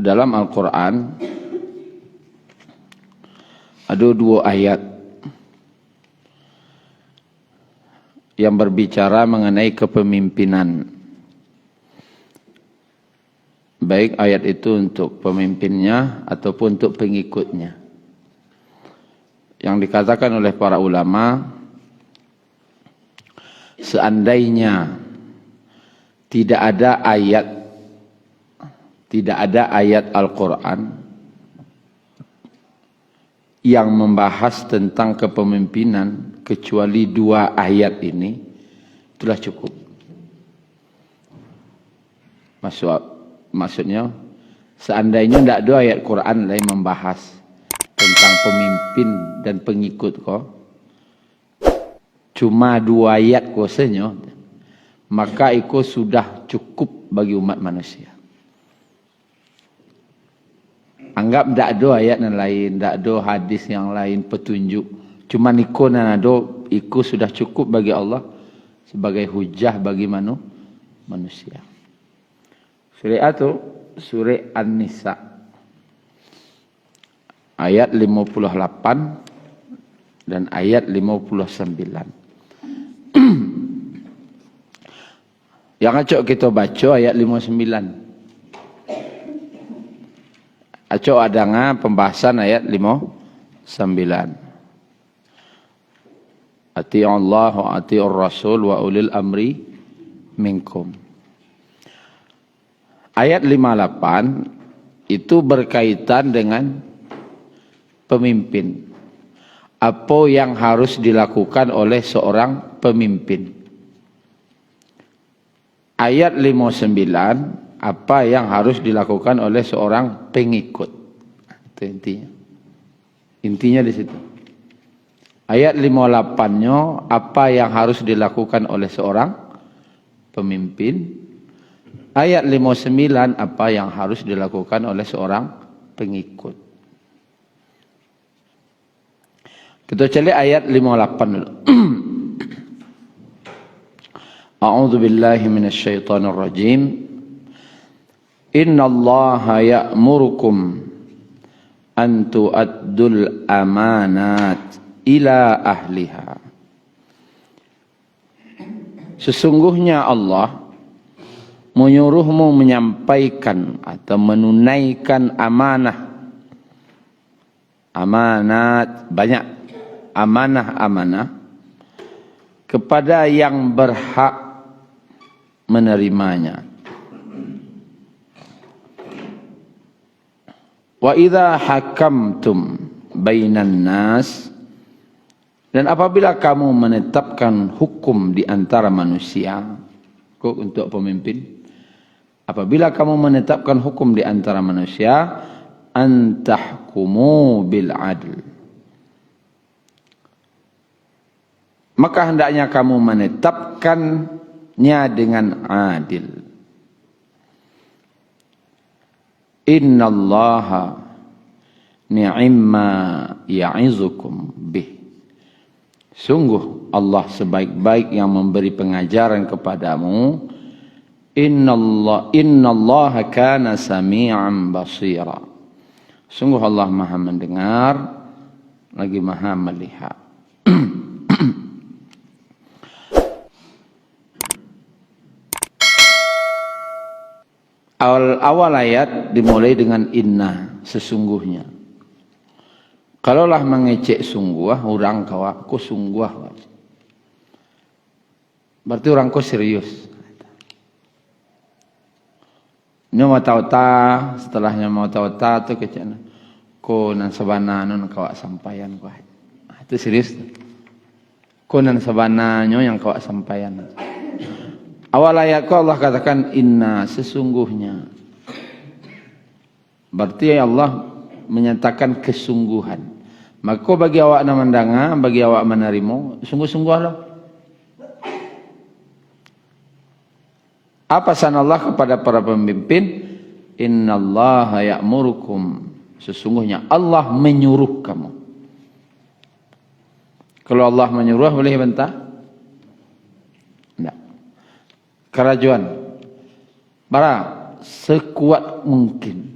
dalam Al-Quran ada dua ayat yang berbicara mengenai kepemimpinan. Baik ayat itu untuk pemimpinnya ataupun untuk pengikutnya. Yang dikatakan oleh para ulama, seandainya tidak ada ayat Al-Quran yang membahas tentang kepemimpinan kecuali dua ayat ini, itulah cukup. Maksudnya, seandainya tidak ada ayat Quran lain membahas tentang pemimpin dan pengikut kau, cuma dua ayat kuasanya, maka itu sudah cukup bagi umat manusia. Anggap tidak ada ayat yang lain, tidak ada hadis yang lain, petunjuk. Cuma ikut dan ada, ikut sudah cukup bagi Allah sebagai hujah bagi manusia. Surah itu, surah An-Nisa. Ayat 58 dan ayat 59. Yang acok kita baca ayat 59. Acok ada pembahasan ayat 59. Ati'u Allah wa ati'ur Rasul wa ulil amri minkum. Ayat 58 itu berkaitan dengan pemimpin. Apa yang harus dilakukan oleh seorang pemimpin. Ayat 59, apa yang harus dilakukan oleh seorang pengikut. Itu intinya. Intinya di situ. Ayat 58-nya, apa yang harus dilakukan oleh seorang pemimpin. Ayat 59, apa yang harus dilakukan oleh seorang pengikut. Kita cari ayat 58 dulu. A'udzu billahi minasyaitonir rajim. Innallaha ya'murukum an tu'addul amanat ila ahliha. Sesungguhnya Allah menyuruhmu menyampaikan atau menunaikan amanah. Amanat, banyak amanah-amanah kepada yang berhak menerimanya. Wa idza hakamtum bainan nas, dan apabila kamu menetapkan hukum di antara manusia, untuk pemimpin, apabila kamu menetapkan hukum di antara manusia, antahkumu bil adl, maka hendaknya kamu menetapkannya dengan adil. Innallaha ni'imma ya'izukum bih. Sungguh Allah sebaik-baik yang memberi pengajaran kepadamu. Innallaha kana sami'an basira. Sungguh Allah Maha mendengar lagi Maha melihat. Awal ayat dimulai dengan inna, sesungguhnya. Kalaulah mengecek sungguh, orang kawa, ku sungguh. Berarti orang ku serius. Nyo mau tahu-tahu, setelahnya mau tahu-tahu tu kecana. Ku nan sabana nun kawa sampaian ku. Itu serius. Ku nan sabana nyo yang kawa sampaian. Awal ayat Allah katakan inna, sesungguhnya. Berarti Allah menyatakan kesungguhan. Maka bagi awak na mendanga, bagi awak menerima, sungguh-sungguhlah. Apa pesan Allah kepada para pemimpin? Innallaha ya'murukum. Sesungguhnya Allah menyuruh kamu. Kalau Allah menyuruh boleh bantah? Tidak. Kerajuan. Bara sekuat mungkin.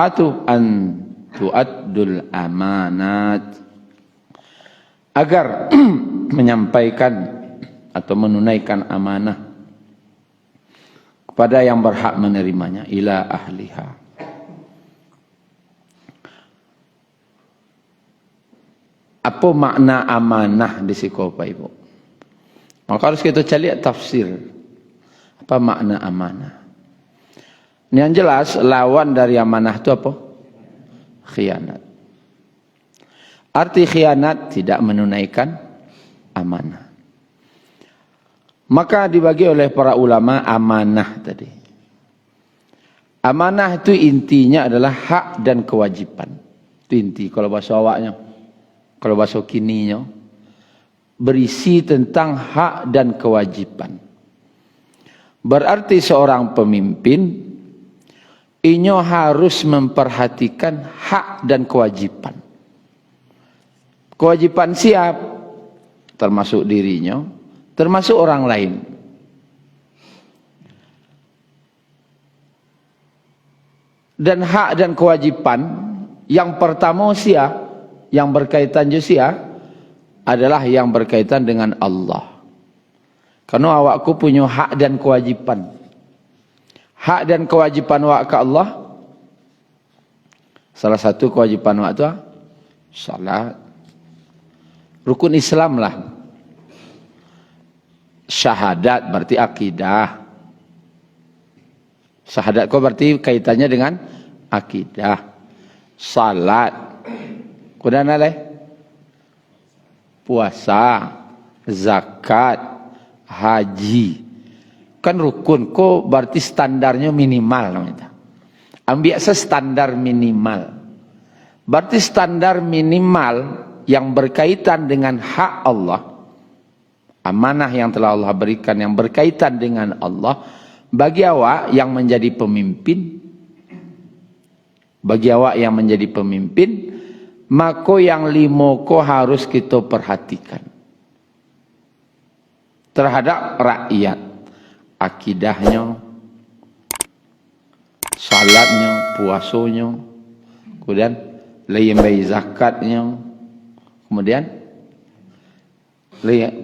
syari'atu an tu'addul amanat, agar menyampaikan atau menunaikan amanah kepada yang berhak menerimanya, ila ahliha. Apa makna amanah di sini Bapak Ibu? Maka harus kita cari tafsir. Apa makna amanah? Yang jelas lawan dari amanah itu apa? Khianat. Arti khianat tidak menunaikan amanah. Maka dibagi oleh para ulama amanah tadi. Amanah itu intinya adalah hak dan kewajiban. Itu inti kalau bahasa awaknya. Kalau bahasa kininya berisi tentang hak dan kewajiban. Berarti seorang pemimpin inyo harus memperhatikan hak dan kewajiban. Kewajiban siap, termasuk dirinya, termasuk orang lain. Dan hak dan kewajiban yang pertama yang berkaitan juga adalah yang berkaitan dengan Allah. Karena awakku punya hak dan kewajiban. Hak dan kewajiban awak ke Allah, salah satu kewajiban awak itu salat. Rukun Islam lah. Syahadat berarti akidah. Syahadat kau berarti kaitannya dengan akidah. Salat. Kemudian apa? Puasa, zakat, haji. Kan rukun, kok berarti standarnya minimal namanya. Ambil standar minimal. Berarti standar minimal yang berkaitan dengan hak Allah, amanah yang telah Allah berikan yang berkaitan dengan Allah, bagi awak yang menjadi pemimpin, maka yang lima ko harus kita perhatikan terhadap rakyat. Akidahnya, salatnya, puasanya, kemudian layambai zakatnya, kemudian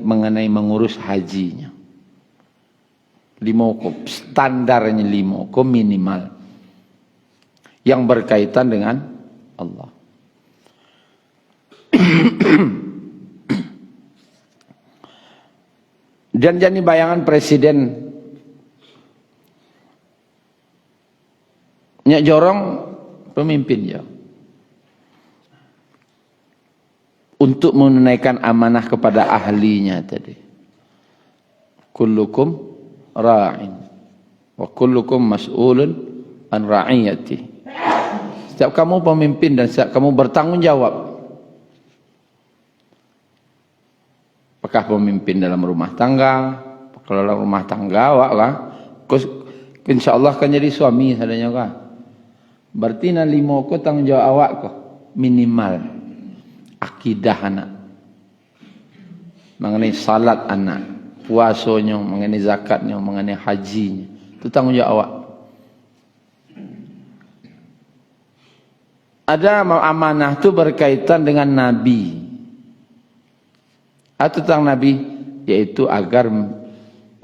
mengenai mengurus hajinya. 5 standarnya 5 minimal yang berkaitan dengan Allah. Dan jadi bayangan presiden nyak jorong pemimpin ya untuk menunaikan amanah kepada ahlinya tadi. Kullukum ra'in wa kullukum mas'ulun an ra'iyati. Setiap kamu pemimpin dan setiap kamu bertanggung jawab. Apakah pemimpin dalam rumah tangga? Kalau dalam rumah tangga awak lah, insyaallah kan jadi suami sadanya kah? Berarti na 5 ko tanggung jawab awak ko minimal. Akidah anak, mengenai salat anak, puasanya, mengenai zakatnya, mengenai hajinya, itu tanggung jawab awak. Ada amanah itu berkaitan dengan Nabi atau tentang Nabi, yaitu agar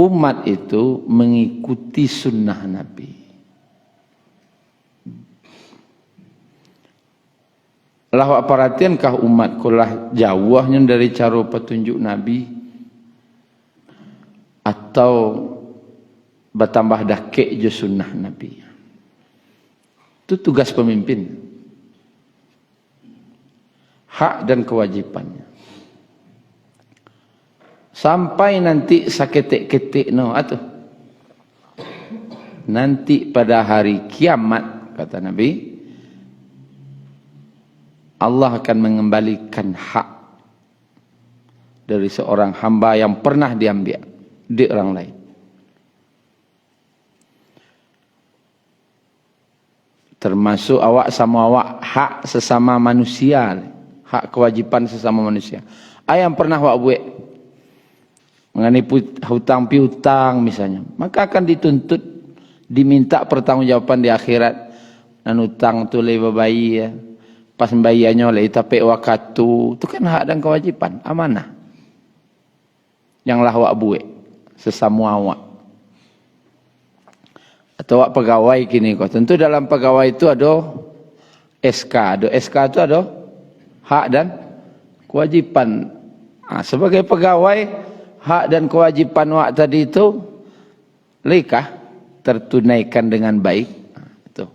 umat itu mengikuti sunnah Nabi. Lah perhatiankah umat kulah jauhnya dari cara petunjuk Nabi atau bertambah dakik je sunnah Nabi. Itu tugas pemimpin. Hak dan kewajibannya. Sampai nanti saketik-ketik no atuh. Nanti pada hari kiamat kata Nabi, Allah akan mengembalikan hak dari seorang hamba yang pernah diambil di orang lain. Termasuk awak sama awak hak sesama manusia, hak kewajiban sesama manusia. Yang pernah awak buat mengenai hutang piutang misalnya, maka akan dituntut, diminta pertanggungjawaban di akhirat. nan utang tu le bayi ya. Pas bayarnya le tapi waktu tu kan hak dan kewajipan, amanah. Yang lah awak buat sesama awak. Atau awak pegawai kini kau. Tentu dalam pegawai itu ada SK, itu ada hak dan kewajipan. Sebagai pegawai, hak dan kewajipan awak tadi itu lekah tertunaikan dengan baik. Itu.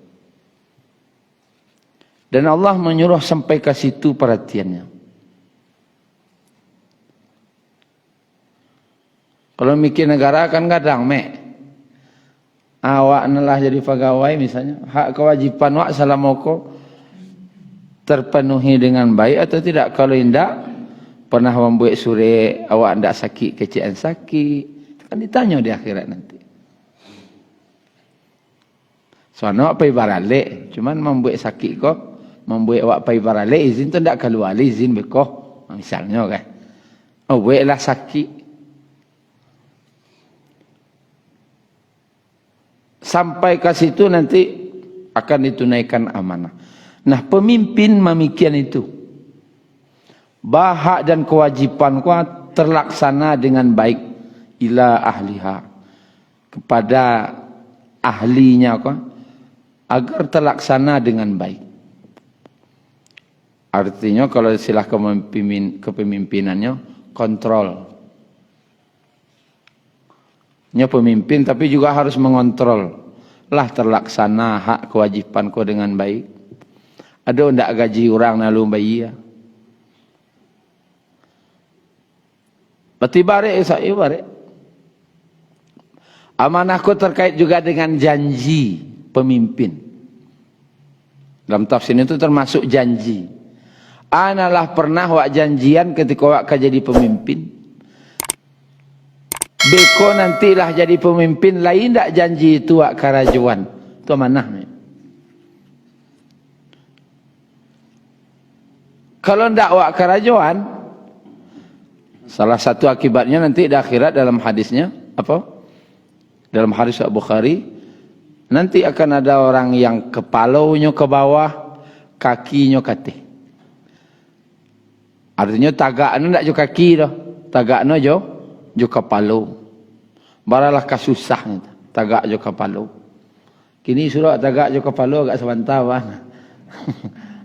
Dan Allah menyuruh sampai ke situ perhatiannya. Kalau mikir negara kan kadang awak nalah jadi pegawai misalnya, hak kewajipan awak salamoko terpenuhi dengan baik atau tidak. Kalau tidak, pernah membuat surat awak tidak sakit, kecian sakit, kan ditanya di akhirat nanti. Soalnya awak pergi baralik, cuman membuat sakit kok, membuat awak pergi baralik, izin tu tidak keluar, izin bekoh, misalnya kan. Oh, buatlah sakit. Sampai ke situ nanti akan ditunaikan amanah. Nah, pemimpin memikian itu. Hak dan kewajipan kuat terlaksana dengan baik ila ahliha. Kepada ahlinya kuat agar terlaksana dengan baik. Artinya kalau istilah kepemimpinannya kontrol. Pemimpin tapi juga harus mengontrol lah terlaksana hak kewajipan kau dengan baik. Ada ndak gaji orang lalu bayi ya. Berarti barek saya barek. Amanahku terkait juga dengan janji pemimpin. Dalam tafsir itu termasuk janji. Analah pernah wak janjian ketika wak jadi pemimpin. Beko nantilah jadi pemimpin, lain tak janji itu wak karajuan. Itu amanah. Kalau ndak wak karajuan, salah satu akibatnya nanti di akhirat dalam hadisnya, apa? Dalam hadis Bukhari, nanti akan ada orang yang kepalanya ke bawah, kakinya ke atas. Artinya tagaknya ndak jo kaki dah. Tagaknya jo kepala. Baralah kasusahnya tagak jo kepala. Kini surat tagak jo kepala agak sebentar bah.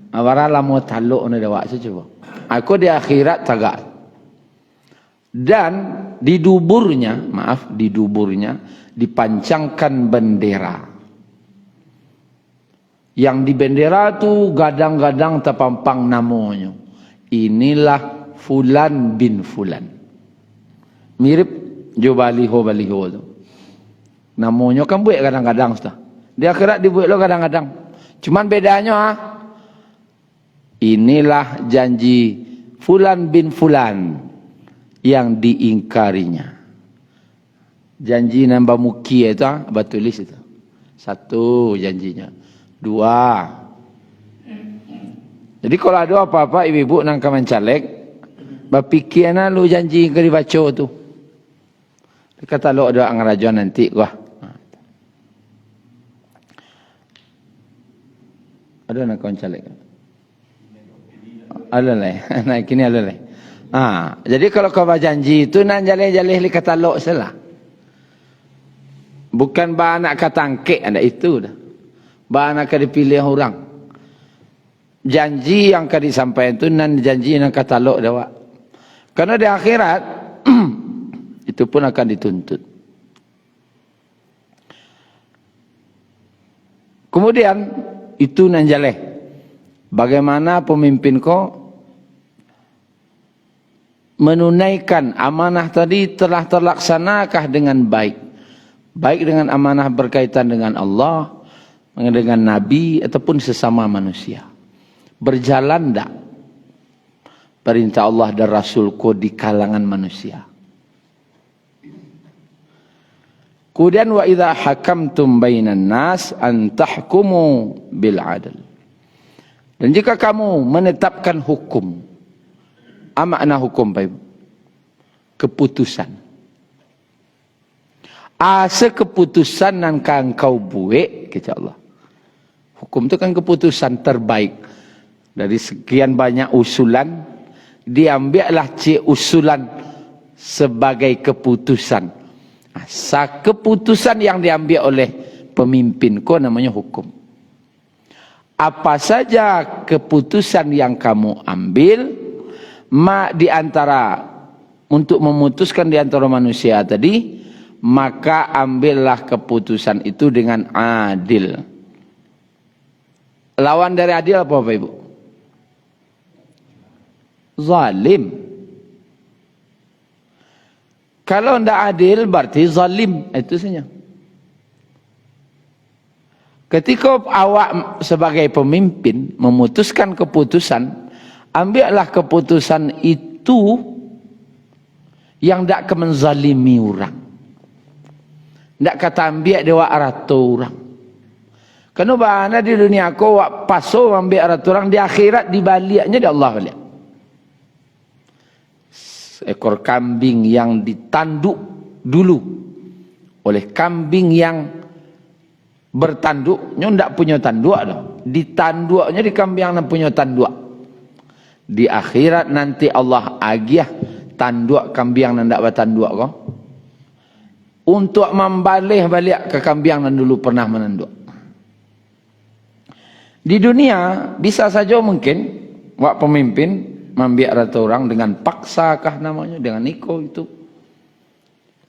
Baralah mau taluk ni dawak cuba. Aku di akhirat tagak. Dan di duburnya, dipancangkan bendera. Yang di bendera tu gadang-gadang terpampang namanya. Inilah Fulan bin Fulan. Mirip jo baliho tu. Namanya kan buat kadang-kadang sudah. Di akhirat dibuat lo kadang-kadang. Cuman bedanya inilah janji Fulan bin Fulan yang diingkarinya. Janji nambah muki itu batulis itu. Satu janjinya. Dua. Jadi kalau ada apa-apa ibu-ibu nang kaman caleg, bapikirna lu janji ke dibaca tu. Kata lo ada angarajuan nanti wah. Ada nak kawan caleg. Ada lah. Nah kini ada lah. Jadi kalau kau berjanji itu nan jalih-jalih li kata lo salah. Bukan bah nak kata angkek ada itu dah. Bah nak dipilih orang. Janji yang kau disampaikan itu nan janji yang kata lo dah. Karena di akhirat itu pun akan dituntut. Kemudian itu nanjaleh. Bagaimana pemimpin kau menunaikan amanah tadi telah terlaksanakah dengan baik. Baik dengan amanah berkaitan dengan Allah, dengan Nabi ataupun sesama manusia. Berjalan tak perintah Allah dan Rasulku di kalangan manusia. Kemudian wa idza hakamtum bainan nas an tahkumu bil adl. Dan jika kamu menetapkan hukum, makna hukum baik keputusan. Asa keputusan yang kau buat kata Allah. Hukum itu kan keputusan terbaik. Dari sekian banyak usulan, diambillah usulan sebagai keputusan. Keputusan yang diambil oleh pemimpin kau namanya hukum. Apa saja keputusan yang kamu ambil, di antara untuk memutuskan di antara manusia tadi, maka ambillah keputusan itu dengan adil. Lawan dari adil apa Bapak Ibu? Zalim. Kalau tidak adil berarti zalim. Itu saja. Ketika awak sebagai pemimpin memutuskan keputusan, ambillah keputusan itu yang tidak menzalimi orang. Tidak kata ambil dewa rata orang. Kerana bahana di dunia kau wak paso ambil rata orang, di akhirat dibaliknya di Allah balik. Ekor kambing yang ditanduk dulu oleh kambing yang bertanduknya tidak punya tanduk dah. Ditanduknya di kambing yang punya tanduk. Di akhirat nanti Allah agiah tanduk kambing yang tidak bertanduk kau, untuk membalik balik ke kambing yang dulu pernah menanduk. Di dunia bisa saja mungkin wak pemimpin membiak rata orang dengan paksa kah namanya, dengan iko itu.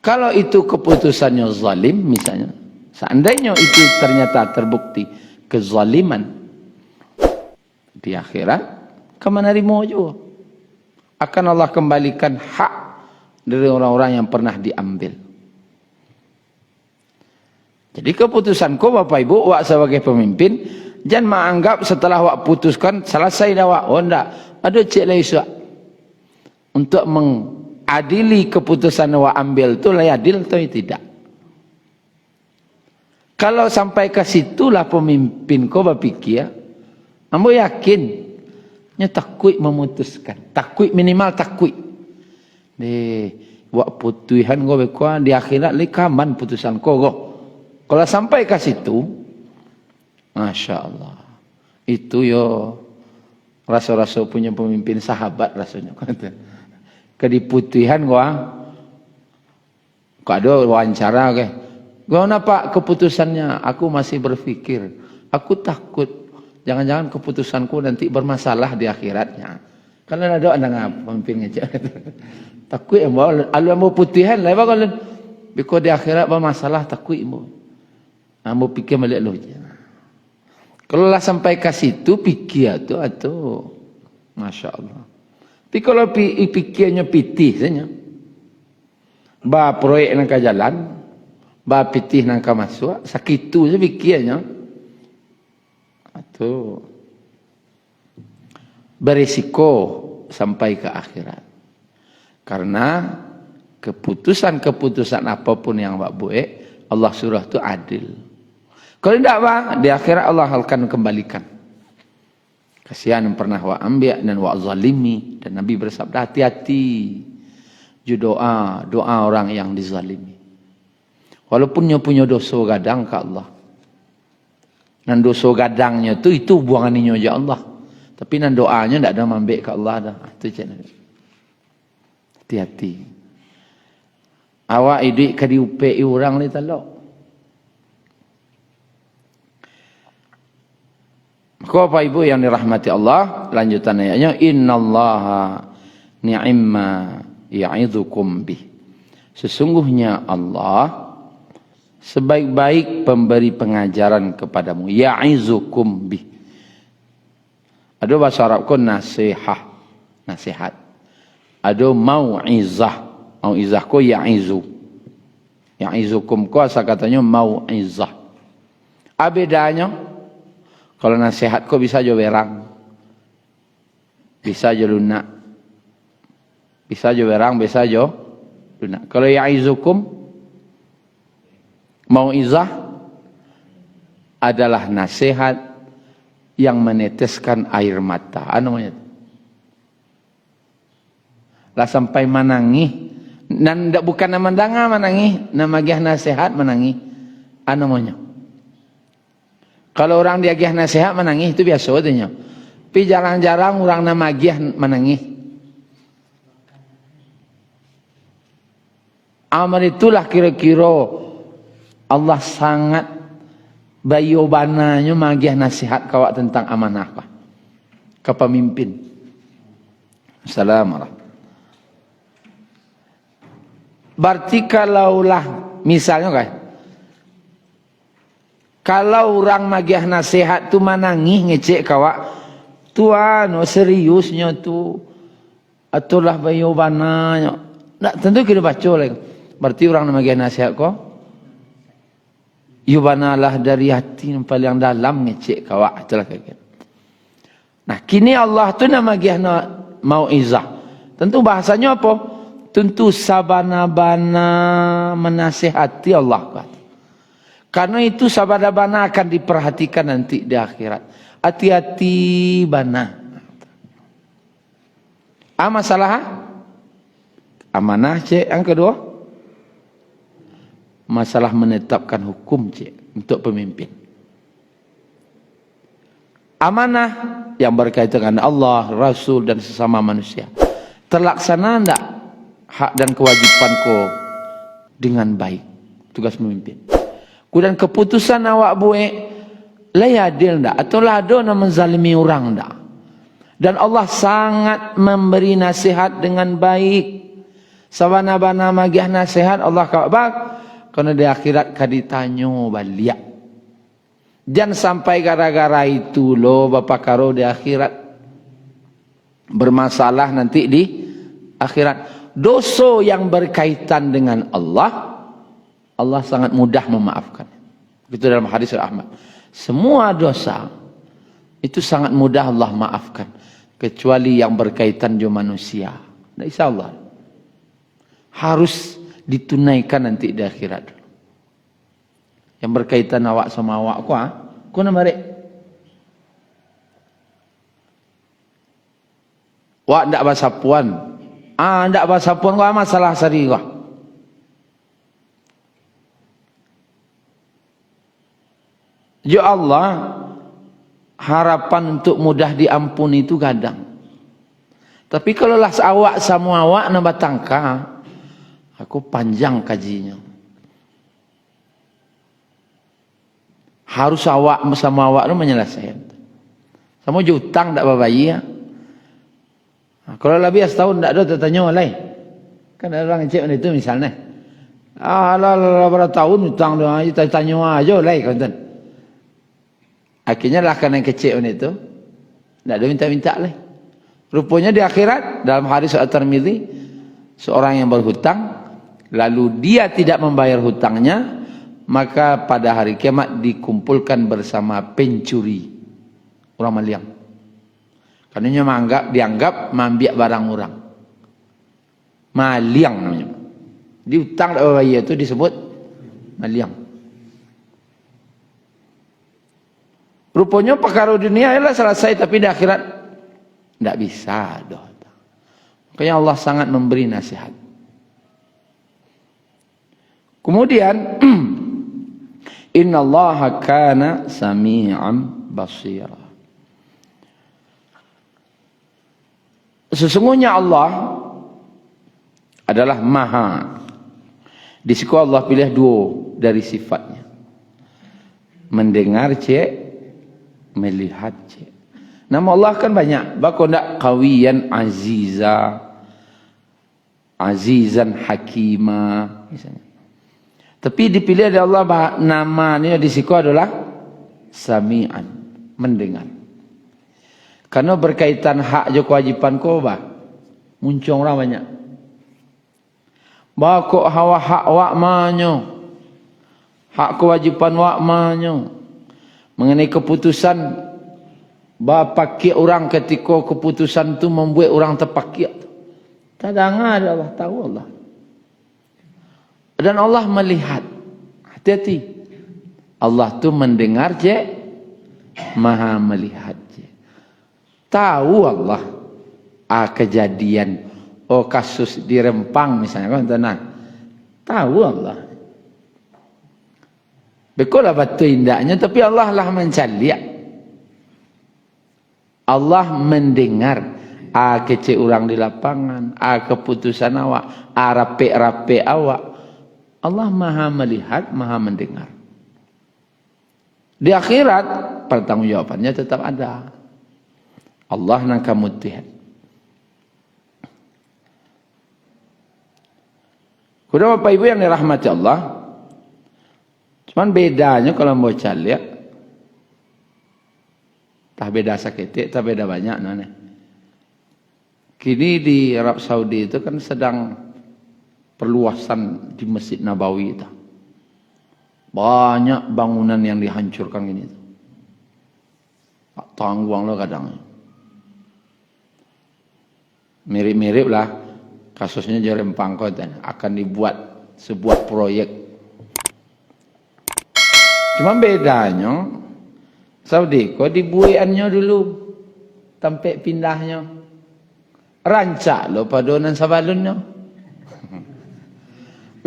Kalau itu keputusannya zalim misalnya, seandainya itu ternyata terbukti kezaliman, di akhirat kemana rimo juga akan Allah kembalikan hak dari orang-orang yang pernah diambil. Jadi keputusanku Bapak Ibu, wak sebagai pemimpin, jangan menganggap setelah wak putuskan selesai dah wak. Oh enggak, ada cek lagi suak. Untuk mengadili keputusan wak ambil tu lah adil atau tidak. Kalau sampai ke situlah pemimpin kau berfikir, ambo yakin nya takut memutuskan. Takut minimal takut. Wak putuhan kau berkuah di akhirat lekaman putusan kau. Kalau sampai ke situ, Masya Allah, itu yo rasa-rasa punya pemimpin sahabat rasanya. Kediputihan gua, kau ada wawancara ke, gua nampak keputusannya, aku masih berpikir, aku takut, jangan-jangan keputusanku nanti bermasalah di akhiratnya. Kalau ada anak pemimpin ngecek, takut yang bawa, alu yang bawa putihan, lah kalau biko di akhirat bermasalah takut mau. Ambo pikir balik loh. Kalau lah sampai ke situ pikir tu atau Masya Allah. Tapi kalau pikirnya pitih saja, ba proyek nak jalan, ba pitih nak masuk, sakit tu je pikirnya. Atau berisiko sampai ke akhirat. Karena keputusan-keputusan apapun yang Pak buat, Allah surah tu adil. Kalau tidak Pak, di akhirat Allah akan kembalikan. Kasihan yang pernah wa ambil dan wa zalimi. Dan Nabi bersabda, hati-hati doa orang yang dizalimi. Walaupun dia punya dosa gadang ke Allah. Dan dosa gadangnya itu buangannya aja Allah. Tapi nan doanya tidak ada mambek ke Allah dah. Itu macam mana? Hati-hati. Awak idik ke diupei orang ni talak. Kau Bapak Ibu yang dirahmati Allah, lanjutan ayatnya, innallaha ni'imma ya'idzukum bih. Sesungguhnya Allah sebaik-baik pemberi pengajaran kepadamu, ya'izukum bih. Ada bahasa Arab ko nasihat. Ada mau'izah. Mau'izah ko ya'izu. Ya'izukum ko asal katanya mau'izah. Bedanya, kalau nasihat kau bisa jo berang, bisa jo lunak, bisa jo berang, bisa jo lunak. Kalau ya'izukum, mau'izah adalah nasihat yang meneteskan air mata. Apa namanya? Lah sampai menangis, dan bukan nama danga menangis, nama gih nasihat menangis. Apa namanya? Kalau orang diagih nasihat menangis itu biasa katanya. Tapi jarang-jarang orang nama agih menangis. Amal itulah kira-kira Allah sangat bayo bananya magih nasihat kawak tentang amanah ke pemimpin. Assalamualaikum. Berarti kalaulah misalnya kan, kalau orang magih nasihat tu menangis ngecek kawak, tuan seriusnya tu, atulah bayo bananya. Tak tentu kita baca lagi. Berarti orang yang magih nasihat kau, yubanalah dari hati yang paling dalam ngecek kawak itulah kayak. Nah kini Allah tu nama magih mauizah. Tentu bahasanya apa? Tentu sabana-bana menasihati Allah. Karena itu sabana-bana akan diperhatikan nanti di akhirat. Hati-hati bana. Masalah amanah cek. Yang kedua, masalah menetapkan hukum cek untuk pemimpin. Amanah yang berkaitan dengan Allah, Rasul dan sesama manusia. Terlaksana tidak hak dan kewajibanku dengan baik. Tugas pemimpin. Kemudian keputusan awak buat layadil tidak atau lado nak menzalimi orang tidak. Dan Allah sangat memberi nasihat dengan baik. Sabana-bana magih nasihat Allah kawak karena di akhirat kaditanya balik. Jangan sampai gara-gara itu lo bapak karo di akhirat bermasalah nanti di akhirat. Dosa yang berkaitan dengan Allah, Allah sangat mudah memaafkan. Itu dalam hadis Ahmad. Semua dosa itu sangat mudah Allah maafkan, kecuali yang berkaitan dengan manusia. Nah, insyaallah harus ditunaikan nanti di akhirat. Yang berkaitan awak sama awak ku nama rek. Wak ndak bahasa puan. Ndak bahasa puan ku masalah sari ku. Ya Allah, harapan untuk mudah diampuni itu kadang. Tapi kalau lah awak sama awak nak batangka, aku panjang kajinya. Harus awak sama awak tu menyelesaikan. Sama jutang tak berbayar. Kalau lebih setahun tak ada tertanya oleh. Kan ada orang cek itu misalnya. Berapa tahun hutang dia aja tanya aja oleh konten. Akhirnya lah kena kecil itu. Tak ada minta-minta lah. Rupanya di akhirat dalam hadis At-Tirmidzi, seorang yang berhutang lalu dia tidak membayar hutangnya, maka pada hari kiamat dikumpulkan bersama pencuri, orang maliang. Karena dianggap mambiak barang orang. Maliang namanya. Di hutang tak bayar itu disebut maliang. Rupanya perkara dunia ialah selesai, tapi di akhirat tidak bisa. Makanya Allah sangat memberi nasihat. Kemudian innallaha kana sami'an basira. Sesungguhnya Allah adalah maha. Di situ Allah pilih dua dari sifatnya. Mendengar cek, melihat cek. Nama Allah kan banyak. Bako ndak qawiyan aziza, azizan hakima misalnya. Tapi dipilih oleh Allah namanya di situ adalah sami'an, mendengar. Karena berkaitan hak je kewajipan kau muncul orang banyak. Kok hawa hak wak manyo, hak kewajipan wak manyo. Mengenai keputusan pakai orang ketika keputusan tu membuat orang terpakai. Tak dengar Allah, tahu Allah. Dan Allah melihat. Hati-hati. Allah tu mendengar je, maha melihat je. Tahu Allah kejadian kasus di Rempang misalnya kan tenang. Tahu Allah. Betul lah betul indahnya, tapi Allah lah mencaliak. Allah mendengar kecil orang di lapangan, keputusan awak, rapi-rapi awak. Allah maha melihat, maha mendengar. Di akhirat, pertanggungjawabannya tetap ada. Allah nang kamu tihat. Kuda Bapak Ibu yang dirahmati Allah, cuman bedanya kalau mau caliak, tak beda sakit, tak beda banyak nane. Kini di Arab Saudi itu kan sedang perluasan di Masjid Nabawi itu. Banyak bangunan yang dihancurkan ini. Tak tanggung lo kadang. Mirip-mirip lah kasusnya Jerempang Koten, akan dibuat sebuah proyek. Cuma bedanya Saudi kok dibuiannya dulu sampai pindahnya. Rancak lo padonan sabalunnya.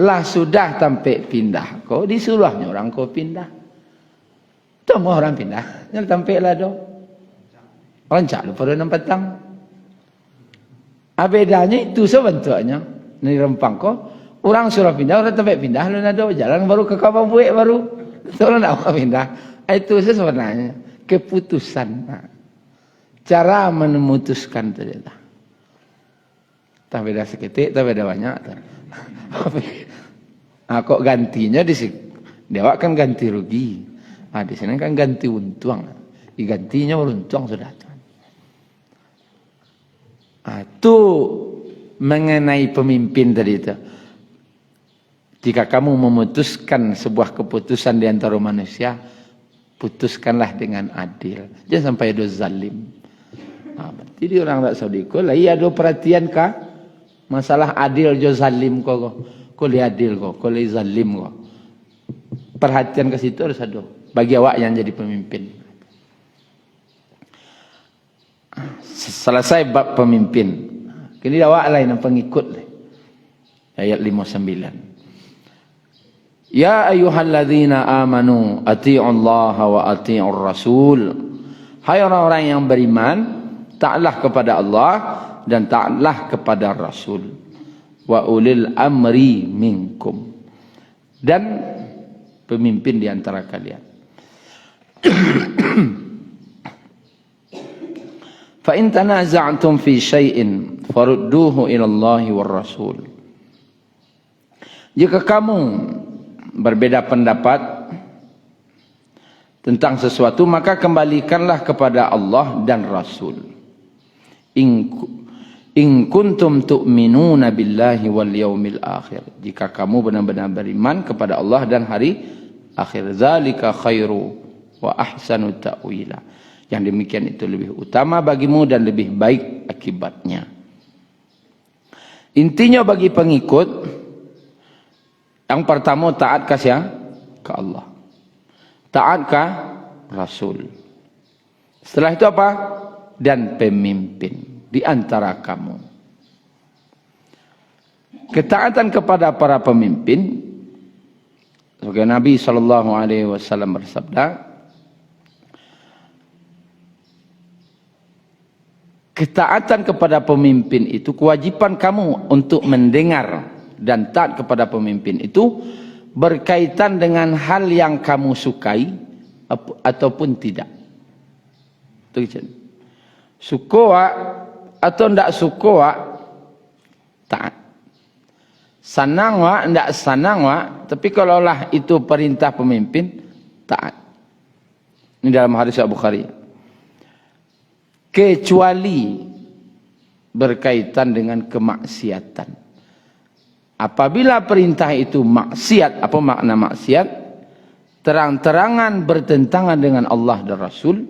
Lah sudah sampai pindah. Kok disuruhnya orang kau pindah. Semua orang pindah. Yang sampai lah do. Rancak lo padonan petang. Bedanya itu sebentuknya. Ini rempang kok. Orang suruh pindah, orang sampai pindah. Lalu ada jalan baru ke kapal buik baru. Orang nak pindah. Itu sebenarnya keputusan. Cara memutuskan tadi. Tak beda seketik, tak beda banyak. Kok gantinya di sini? Dewa kan ganti rugi. Di sini kan ganti untung. Digantinya beruntung sudah. Itu mengenai pemimpin tadi itu. Jika kamu memutuskan sebuah keputusan di antara manusia, putuskanlah dengan adil. Jangan sampai ada zalim. Jadi orang tak Saudi ko, lah iya ada perhatian kah? Masalah adil jo zalim ko li adil ko li zalim ko. Perhatian ke situ harus ada. Bagi awak yang jadi pemimpin. Selesai bab pemimpin. Kini awak lain yang pengikut. Ayat 59. Ya ayyuhalladzina amanu atii'ullaha wa atii'ur rasul. Hai orang-orang yang beriman, taatlah kepada Allah dan taatlah kepada Rasul. Wa ulil amri minkum. Dan pemimpin di antara kalian. Fa in tanaza'tum fi syai'in farudduhu ila Allahi war Rasul. Jika kamu berbeda pendapat tentang sesuatu, maka kembalikanlah kepada Allah dan Rasul. In kuntum tu'minuna billahi wal yaumil akhir. Jika kamu benar-benar beriman kepada Allah dan hari akhir. Zalika khairu wa ahsanu ta'wila. Yang demikian itu lebih utama bagimu dan lebih baik akibatnya. Intinya bagi pengikut, yang pertama taat ke siapa? Ke Allah. Taat ke Rasul. Setelah itu apa? Dan pemimpin di antara kamu. Ketaatan kepada para pemimpin, sebagai Nabi SAW bersabda, ketaatan kepada pemimpin itu kewajiban kamu untuk mendengar dan taat kepada pemimpin itu berkaitan dengan hal yang kamu sukai ataupun tidak. Itu suka atau tidak suka taat. Sanang wa tidak sanang wa, tapi kalaulah itu perintah pemimpin taat. Ini dalam hadis Al-Bukhari. Kecuali berkaitan dengan kemaksiatan. Apabila perintah itu maksiat, apa makna maksiat? Terang-terangan bertentangan dengan Allah dan Rasul,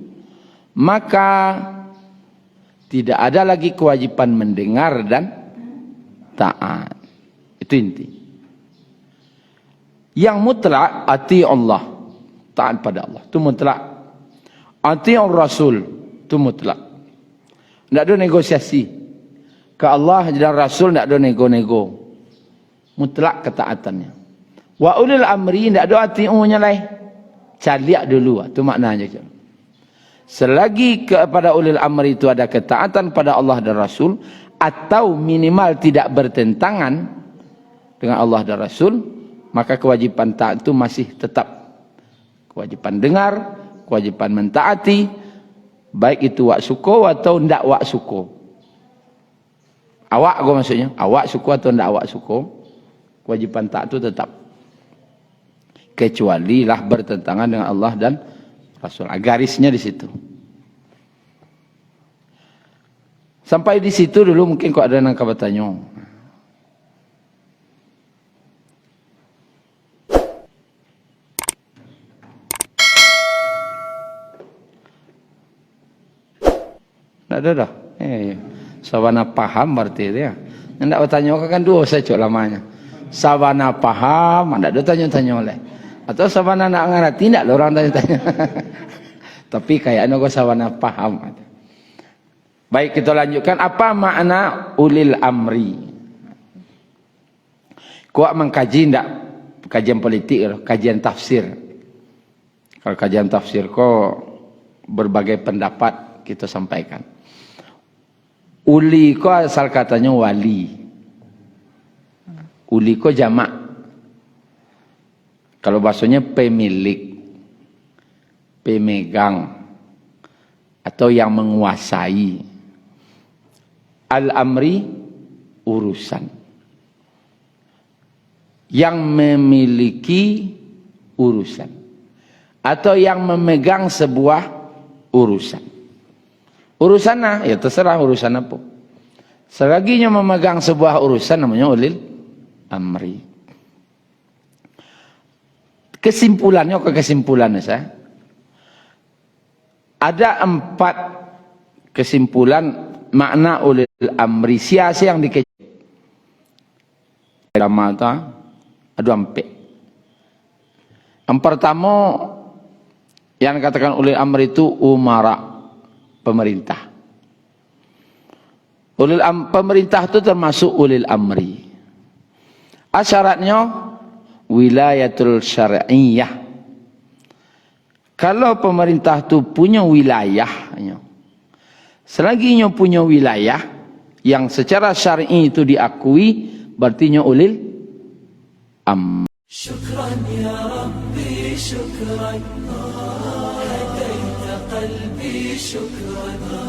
maka tidak ada lagi kewajiban mendengar dan taat. Itu inti. Yang mutlak ati Allah, taat pada Allah, itu mutlak. Ati Rasul, itu mutlak. Tidak ada negosiasi. Ke Allah dan Rasul tidak ada nego-nego. Mutlak ketaatannya. Wa ulil amri tidak ada ati'unya lain. caliak dulu. Itu maknanya. Selagi kepada ulil amri itu ada ketaatan pada Allah dan Rasul, atau minimal tidak bertentangan dengan Allah dan Rasul, maka kewajiban taat itu masih tetap. Kewajiban dengar, kewajiban mentaati, baik itu wak suko atau ndak wak suko. Awak gua maksudnya, awak suko atau ndak awak suko, kewajiban taat itu tetap. Kecuali lah bertentangan dengan Allah dan Rasul. Garisnya di situ. Sampai di situ dulu mungkin kok ada yang bertanya. Tidak ada dah. Sawana paham berarti dia. Tidak bertanya kan dua saja lamanya. Sawana paham, tidak ada tanya-tanya oleh. Atau sawana nak ngerti, tidak ada orang tanya-tanya. Tapi kayaknya kok sawana paham. Baik, kita lanjutkan. Apa makna ulil amri? Kau mengkaji tidak? Kajian politik, kajian tafsir. Kalau kajian tafsir kau berbagai pendapat kita sampaikan. Uli kau asal katanya wali. Uli kau jamak. Kalau bahasanya pemilik, pemegang, atau yang menguasai. Al-amri, urusan. Yang memiliki urusan. Atau yang memegang sebuah urusan. Urusan nah, ya terserah urusan apa. Selaginya memegang sebuah urusan namanya ulil amri. Kesimpulannya ke kesimpulannya saya. Ada 4 kesimpulan makna ulil amri. Siapa yang dikecil? Dalam mata ada 4. Yang pertama yang dikatakan ulil amri itu umara, pemerintah. Pemerintah itu termasuk ulil amri. Syaratnya wilayatul syar'iyah. Kalau pemerintah itu punya wilayah, selagi punya wilayah yang secara syar'i itu diakui, berarti ulil amri. Syukran ya Rabbi, syukran hadaita qalbi, syukran.